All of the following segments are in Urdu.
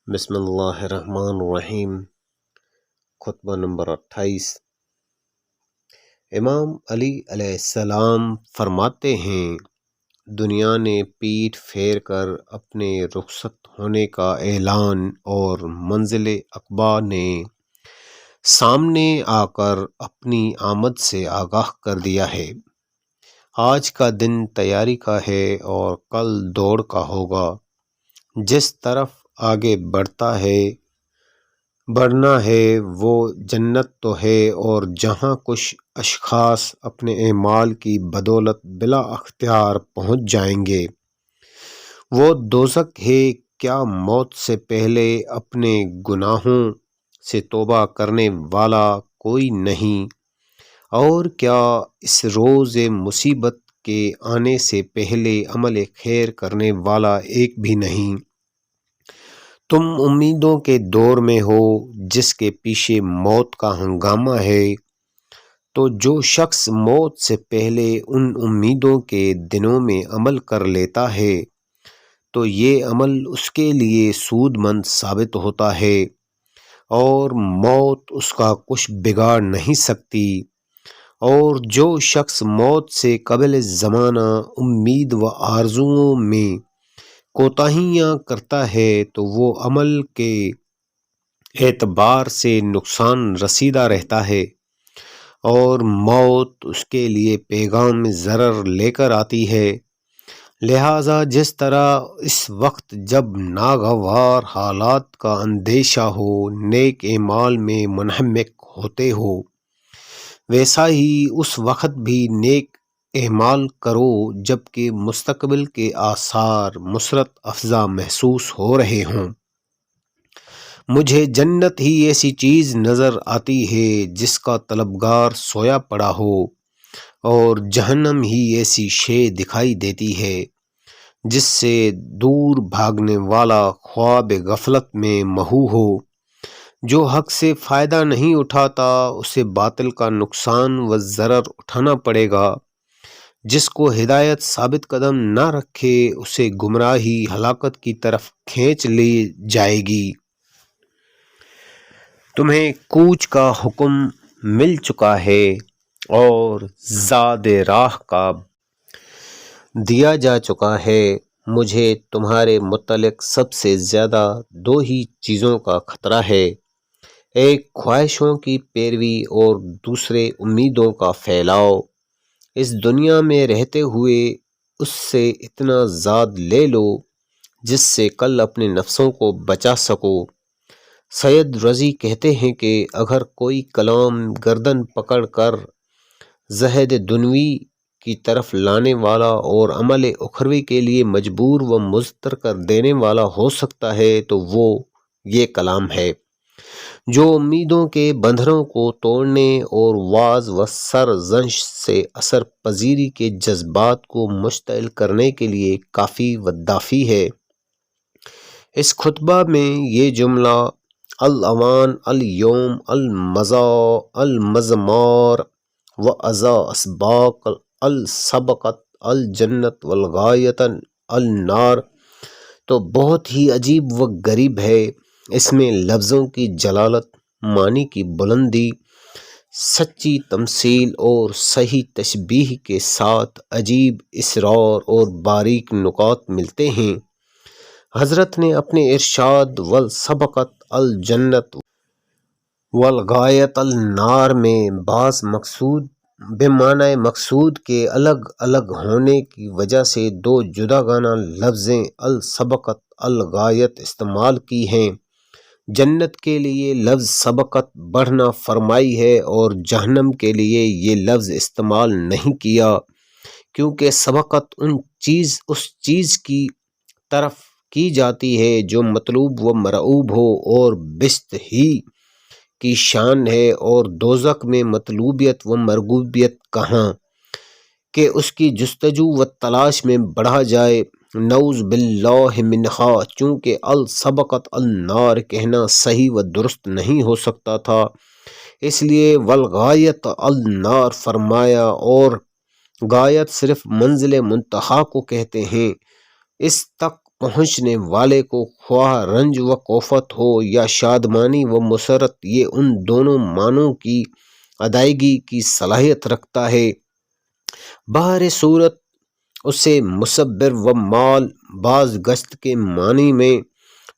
بسم اللہ الرحمن الرحیم۔ خطبہ نمبر 28۔ امام علی علیہ السلام فرماتے ہیں، دنیا نے پیٹھ پھیر کر اپنے رخصت ہونے کا اعلان اور منزل عقبہ نے سامنے آ کر اپنی آمد سے آگاہ کر دیا ہے۔ آج کا دن تیاری کا ہے اور کل دوڑ کا ہوگا۔ جس طرف آگے بڑھنا ہے وہ جنت تو ہے، اور جہاں کچھ اشخاص اپنے اعمال کی بدولت بلا اختیار پہنچ جائیں گے وہ دوزخ ہے۔ کیا موت سے پہلے اپنے گناہوں سے توبہ کرنے والا کوئی نہیں؟ اور کیا اس روز مصیبت کے آنے سے پہلے عمل خیر کرنے والا ایک بھی نہیں؟ تم امیدوں کے دور میں ہو جس کے پیچھے موت کا ہنگامہ ہے، تو جو شخص موت سے پہلے ان امیدوں کے دنوں میں عمل کر لیتا ہے تو یہ عمل اس کے لیے سود مند ثابت ہوتا ہے، اور موت اس کا کچھ بگاڑ نہیں سکتی۔ اور جو شخص موت سے قبل زمانہ امید و آرزوؤں میں کوتاہیاں کرتا ہے تو وہ عمل کے اعتبار سے نقصان رسیدہ رہتا ہے، اور موت اس کے لیے پیغام ضرر لے کر آتی ہے۔ لہٰذا جس طرح اس وقت جب ناگوار حالات کا اندیشہ ہو نیک اعمال میں منہمک ہوتے ہو، ویسا ہی اس وقت بھی نیک اعمال کرو جبکہ مستقبل کے آثار مسرت افزا محسوس ہو رہے ہوں۔ مجھے جنت ہی ایسی چیز نظر آتی ہے جس کا طلبگار سویا پڑا ہو، اور جہنم ہی ایسی شے دکھائی دیتی ہے جس سے دور بھاگنے والا خواب غفلت میں محو ہو۔ جو حق سے فائدہ نہیں اٹھاتا اسے باطل کا نقصان و ضرر اٹھانا پڑے گا۔ جس کو ہدایت ثابت قدم نہ رکھے اسے گمراہی ہلاکت کی طرف کھینچ لی جائے گی۔ تمہیں کوچ کا حکم مل چکا ہے اور زاد راہ کا دیا جا چکا ہے۔ مجھے تمہارے متعلق سب سے زیادہ دو ہی چیزوں کا خطرہ ہے، ایک خواہشوں کی پیروی اور دوسرے امیدوں کا پھیلاؤ۔ اس دنیا میں رہتے ہوئے اس سے اتنا زاد لے لو جس سے کل اپنے نفسوں کو بچا سکو۔ سید رضی کہتے ہیں کہ اگر کوئی کلام گردن پکڑ کر زہد دنوی کی طرف لانے والا اور عمل اخروی کے لیے مجبور و مضطر کر دینے والا ہو سکتا ہے تو وہ یہ کلام ہے، جو امیدوں کے بندھنوں کو توڑنے اور واز و سرزنش سے اثر پذیری کے جذبات کو مشتعل کرنے کے لیے کافی و دافی ہے۔ اس خطبہ میں یہ جملہ الاوان الیوم المزمار و ازا اسباق السبقت الجنت والغایت النار تو بہت ہی عجیب و غریب ہے۔ اس میں لفظوں کی جلالت، معنی کی بلندی، سچی تمثیل اور صحیح تشبیہ کے ساتھ عجیب اسرار اور باریک نکات ملتے ہیں۔ حضرت نے اپنے ارشاد والسبقت الجنت والغایت النار میں بعض مقصود بمعنی مقصود کے الگ الگ ہونے کی وجہ سے دو جداگانہ لفظیں السبقت الغایت استعمال کی ہیں۔ جنت کے لیے لفظ سبقت بڑھنا فرمائی ہے اور جہنم کے لیے یہ لفظ استعمال نہیں کیا، کیونکہ سبقت اس چیز کی طرف کی جاتی ہے جو مطلوب و مرعوب ہو اور بست ہی کی شان ہے، اور دوزخ میں مطلوبیت و مرغوبیت کہاں کہ اس کی جستجو و تلاش میں بڑھا جائے، نعوذ باللہ منہا۔ چونکہ السبقت النار کہنا صحیح و درست نہیں ہو سکتا تھا، اس لیے والغایت النار فرمایا، اور غایت صرف منزل منتہا کو کہتے ہیں، اس تک پہنچنے والے کو خواہ رنج و کوفت ہو یا شادمانی و مسرت، یہ ان دونوں معنوں کی ادائیگی کی صلاحیت رکھتا ہے۔ بہر صورت اسے مصبر و مال باز گشت کے معنی میں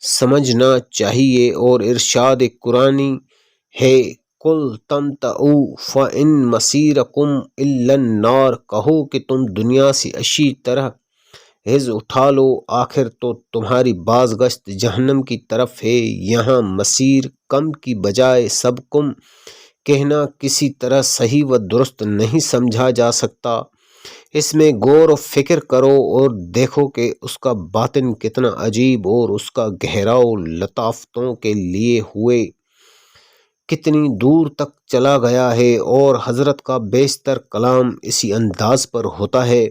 سمجھنا چاہیے، اور ارشاد قرآنی ہے قُلْ تَمَتَّعُوا فَإِنَّ مَصِيرَكُمْ إِلَى النَّارِ، کہو کہ تم دنیا سے اچھی طرح حظ اٹھا لو، آخر تو تمہاری باز گشت جہنم کی طرف ہے۔ یہاں مصیر کم کی بجائے سبکم کہنا کسی طرح صحیح و درست نہیں سمجھا جا سکتا۔ اس میں غور و فکر کرو اور دیکھو کہ اس کا باطن کتنا عجیب اور اس کا گہراؤ لطافتوں کے لیے ہوئے کتنی دور تک چلا گیا ہے، اور حضرت کا بیشتر کلام اسی انداز پر ہوتا ہے۔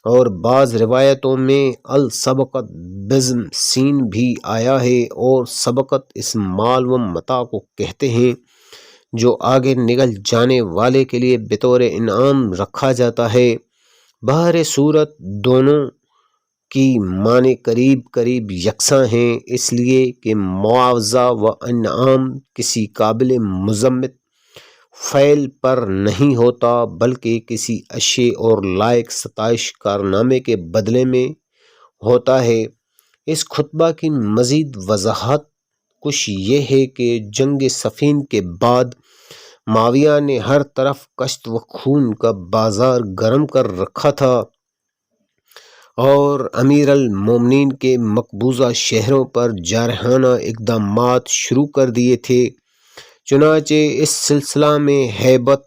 اور بعض روایتوں میں السبقت بزم سین بھی آیا ہے، اور سبقت اس مال و متاع کو کہتے ہیں جو آگے نکل جانے والے کے لیے بطور انعام رکھا جاتا ہے۔ بہر صورت دونوں کی معنی قریب قریب یکساں ہیں، اس لیے کہ معاوضہ و انعام کسی قابل مذمت فعل پر نہیں ہوتا، بلکہ کسی اچھے اور لائق ستائش کارنامے کے بدلے میں ہوتا ہے۔ اس خطبہ کی مزید وضاحت کچھ یہ ہے کہ جنگ صفین کے بعد معاویہ نے ہر طرف کشت و خون کا بازار گرم کر رکھا تھا، اور امیر المومنین کے مقبوضہ شہروں پر جارحانہ اقدامات شروع کر دیے تھے۔ چنانچہ اس سلسلہ میں ہیبت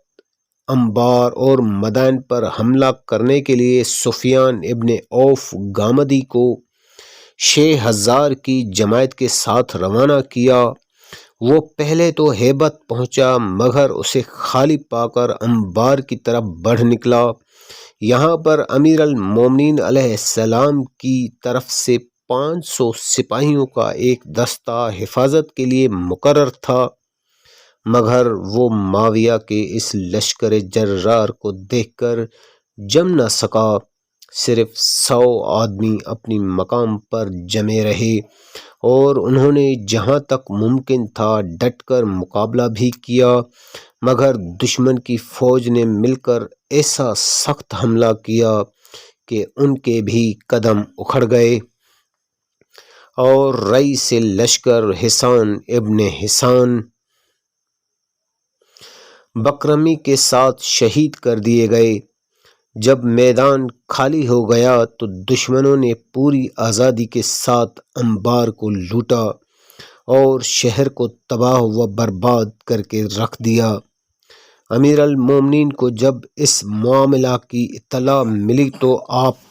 انبار اور مدائن پر حملہ کرنے کے لیے سفیان ابن عوف گامدی کو 6,000 کی جماعت کے ساتھ روانہ کیا۔ وہ پہلے تو ہیبت پہنچا، مگر اسے خالی پا کر انبار کی طرف بڑھ نکلا۔ یہاں پر امیر المومنین علیہ السلام کی طرف سے 500 سپاہیوں کا ایک دستہ حفاظت کے لیے مقرر تھا، مگر وہ معاویہ کے اس لشکر جرار کو دیکھ کر جم نہ سکا۔ صرف 100 آدمی اپنی مقام پر جمے رہے، اور انہوں نے جہاں تک ممکن تھا ڈٹ کر مقابلہ بھی کیا، مگر دشمن کی فوج نے مل کر ایسا سخت حملہ کیا کہ ان کے بھی قدم اکھڑ گئے، اور رئیس لشکر حسان ابن حسان بکرمی کے ساتھ شہید کر دیے گئے۔ جب میدان خالی ہو گیا تو دشمنوں نے پوری آزادی کے ساتھ انبار کو لوٹا اور شہر کو تباہ و برباد کر کے رکھ دیا۔ امیر المومنین کو جب اس معاملہ کی اطلاع ملی تو آپ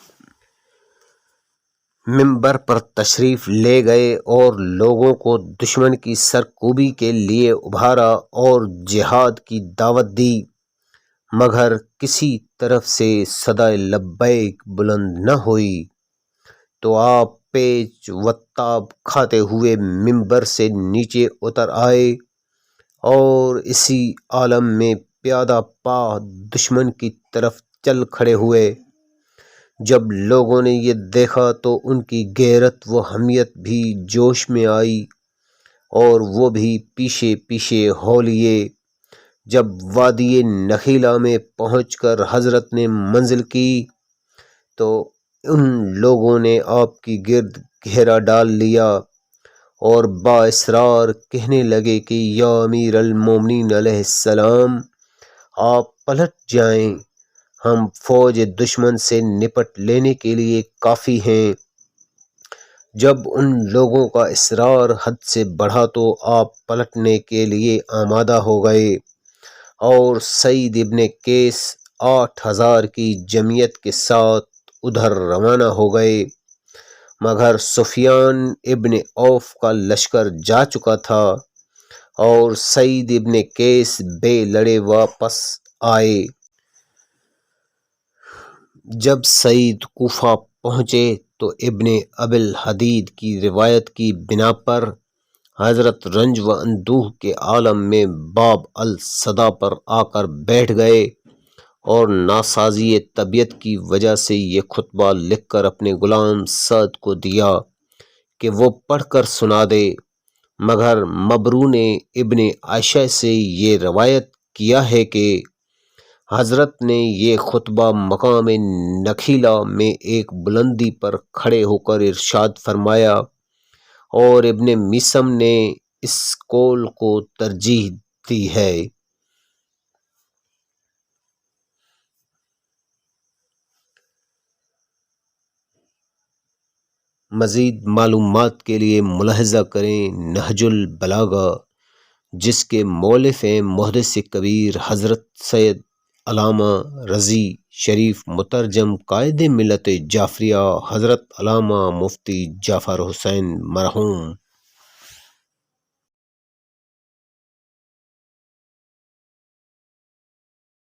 منبر پر تشریف لے گئے اور لوگوں کو دشمن کی سرکوبی کے لیے ابھارا اور جہاد کی دعوت دی، مگر کسی طرف سے صدائے لبیک بلند نہ ہوئی۔ تو آپ پیچ و تاب کھاتے ہوئے منبر سے نیچے اتر آئے اور اسی عالم میں پیادہ پا دشمن کی طرف چل کھڑے ہوئے۔ جب لوگوں نے یہ دیکھا تو ان کی غیرت و حمیت بھی جوش میں آئی، اور وہ بھی پیچھے پیچھے ہو لیے۔ جب وادی نخیلہ میں پہنچ کر حضرت نے منزل کی تو ان لوگوں نے آپ کی گرد گھیرا ڈال لیا اور بااصرار کہنے لگے کہ یا امیر المومنین علیہ السلام، آپ پلٹ جائیں، ہم فوج دشمن سے نپٹ لینے کے لیے کافی ہیں۔ جب ان لوگوں کا اصرار حد سے بڑھا تو آپ پلٹنے کے لیے آمادہ ہو گئے، اور سعید ابن قیس 8,000 کی جمعیت کے ساتھ ادھر روانہ ہو گئے، مگر سفیان ابن عوف کا لشکر جا چکا تھا، اور سعید ابن قیس بے لڑے واپس آئے۔ جب سعید کوفہ پہنچے تو ابن ابی الحدید کی روایت کی بنا پر حضرت رنج و اندوہ کے عالم میں باب الصدا پر آ کر بیٹھ گئے اور ناسازی طبیعت کی وجہ سے یہ خطبہ لکھ کر اپنے غلام سعد کو دیا کہ وہ پڑھ کر سنا دے، مگر مبرو نے ابن عائشہ سے یہ روایت کیا ہے کہ حضرت نے یہ خطبہ مقام نخیلہ میں ایک بلندی پر کھڑے ہو کر ارشاد فرمایا، اور ابن میسم نے اس قول کو ترجیح دی ہے۔ مزید معلومات کے لیے ملاحظہ کریں نہج البلاغہ، جس کے مؤلف ہیں محدث کبیر حضرت سید علامہ رضی شریف، مترجم قائد ملت جعفریہ حضرت علامہ مفتی جعفر حسین مرحوم۔